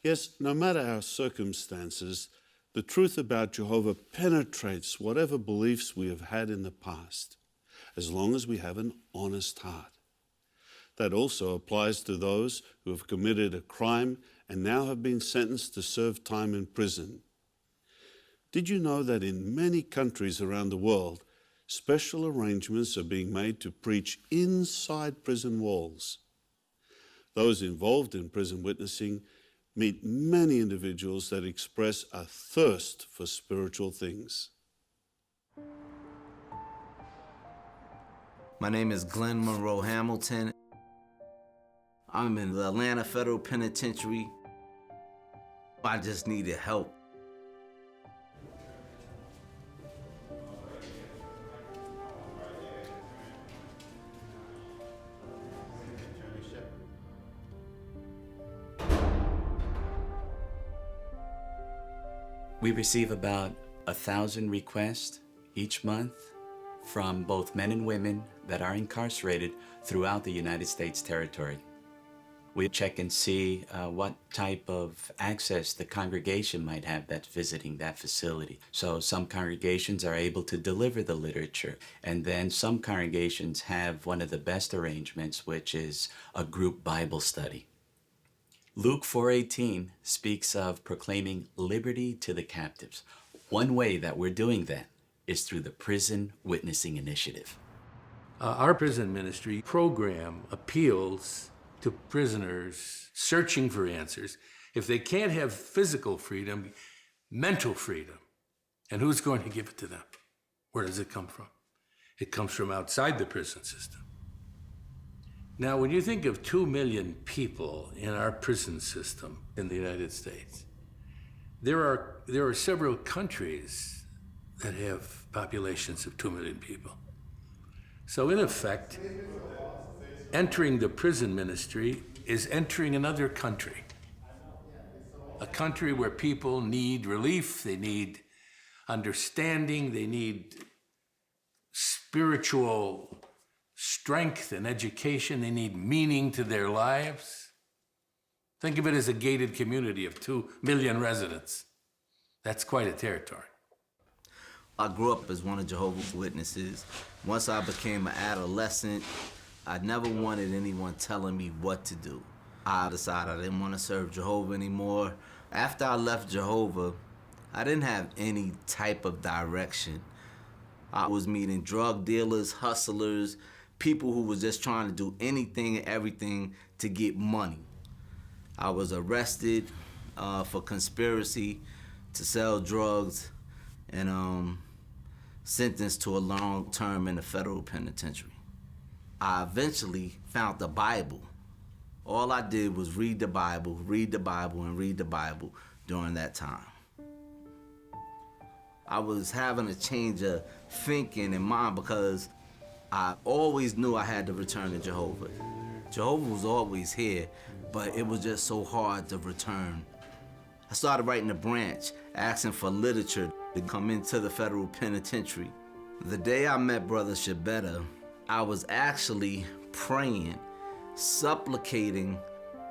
Yes, no matter our circumstances, the truth about Jehovah penetrates whatever beliefs we have had in the past, as long as we have an honest heart. That also applies to those who have committed a crime and now have been sentenced to serve time in prison. Did you know that in many countries around the world, special arrangements are being made to preach inside prison walls? Those involved in prison witnessing meet many individuals that express a thirst for spiritual things. My name is Glenn Monroe Hamilton. I'm in the Atlanta Federal Penitentiary. I just needed help. We receive about 1,000 requests each month from both men and women that are incarcerated throughout the United States territory. We check and see what type of access the congregation might have that's visiting that facility. So some congregations are able to deliver the literature, and then some congregations have one of the best arrangements, which is a group Bible study. Luke 4:18 speaks of proclaiming liberty to the captives. One way that we're doing that is through the Prison Witnessing Initiative. Our prison ministry program appeals to prisoners searching for answers. If they can't have physical freedom, mental freedom. And who's going to give it to them? Where does it come from? It comes from outside the prison system. Now, when you think of 2 million people in our prison system in the United States, there are several countries that have populations of 2 million people. So in effect, entering the prison ministry is entering another country. A country where people need relief, they need understanding, they need spiritual strength and education, they need meaning to their lives. Think of it as a gated community of 2 million residents. That's quite a territory. I grew up as one of Jehovah's Witnesses. Once I became an adolescent, I never wanted anyone telling me what to do. I decided I didn't want to serve Jehovah anymore. After I left Jehovah, I didn't have any type of direction. I was meeting drug dealers, hustlers, people who was just trying to do anything and everything to get money. I was arrested for conspiracy to sell drugs and sentenced to a long term in the federal penitentiary. I eventually found the Bible. All I did was read the Bible, and read the Bible during that time. I was having a change of thinking in mind because I always knew I had to return to Jehovah. Jehovah was always here, but it was just so hard to return. I started writing a branch, asking for literature to come into the federal penitentiary. The day I met Brother Shabeta, I was actually praying, supplicating,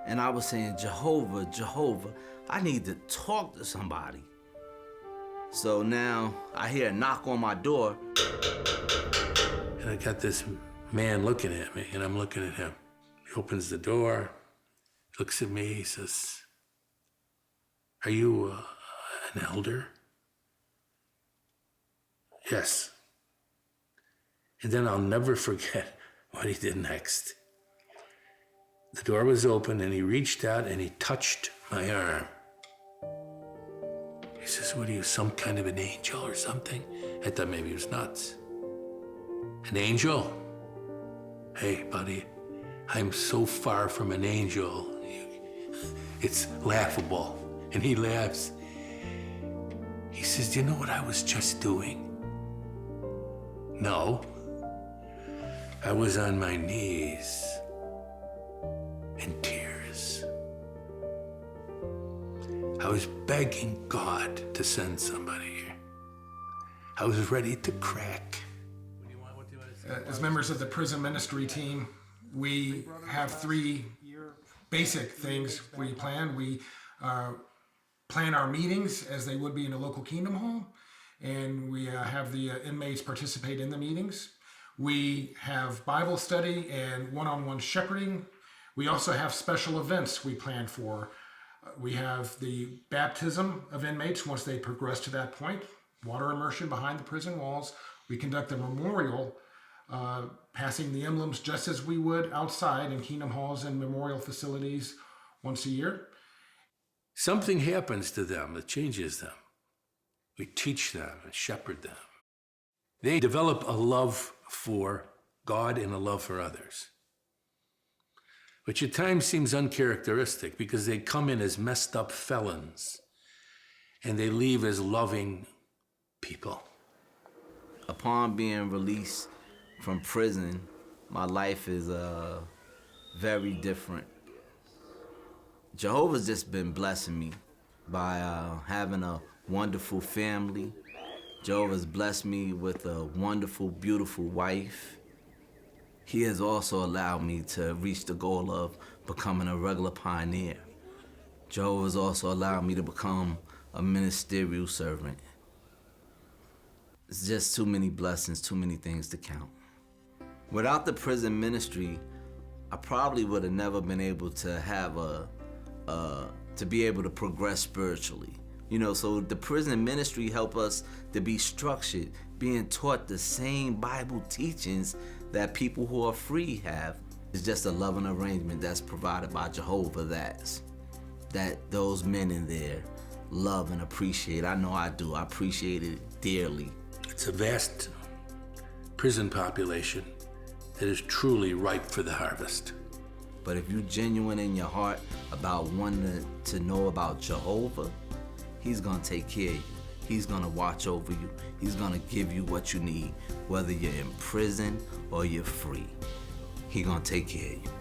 and I was saying, Jehovah, Jehovah, I need to talk to somebody. So now I hear a knock on my door. And I got this man looking at me, and I'm looking at him. He opens the door, looks at me, he says, "Are you an elder?" "Yes." And then I'll never forget what he did next. The door was open, and he reached out and he touched my arm. He says, "What are you, some kind of an angel or something?" I thought maybe he was nuts. "An angel? Hey, buddy, I'm so far from an angel. It's laughable." And he laughs. He says, "Do you know what I was just doing?" "No." "I was on my knees in tears. I was begging God to send somebody here. I was ready to crack." As members of the prison ministry team, we have 3 basic things we plan. We plan our meetings as they would be in a local Kingdom Hall, and we have the inmates participate in the meetings. We have Bible study and one-on-one shepherding. We also have special events we plan for. We have the baptism of inmates once they progress to that point, water immersion behind the prison walls. We conduct a memorial, passing the emblems just as we would outside in Kingdom Halls and memorial facilities once a year. Something happens to them that changes them. We teach them and shepherd them. They develop a love for God and a love for others, which at times seems uncharacteristic because they come in as messed up felons and they leave as loving people. Upon being released from prison, my life is very different. Jehovah's just been blessing me by having a wonderful family. Jehovah's blessed me with a wonderful, beautiful wife. He has also allowed me to reach the goal of becoming a regular pioneer. Jehovah's also allowed me to become a ministerial servant. It's just too many blessings, too many things to count. Without the prison ministry, I probably would have never been able to have to be able to progress spiritually. You know, so the prison ministry helped us to be structured, being taught the same Bible teachings that people who are free have. It's just a loving arrangement that's provided by Jehovah that those men in there love and appreciate. I know I do. I appreciate it dearly. It's a vast prison population that is truly ripe for the harvest. But if you're genuine in your heart about wanting to know about Jehovah, He's gonna take care of you. He's gonna watch over you. He's gonna give you what you need, whether you're in prison or you're free. He's gonna take care of you.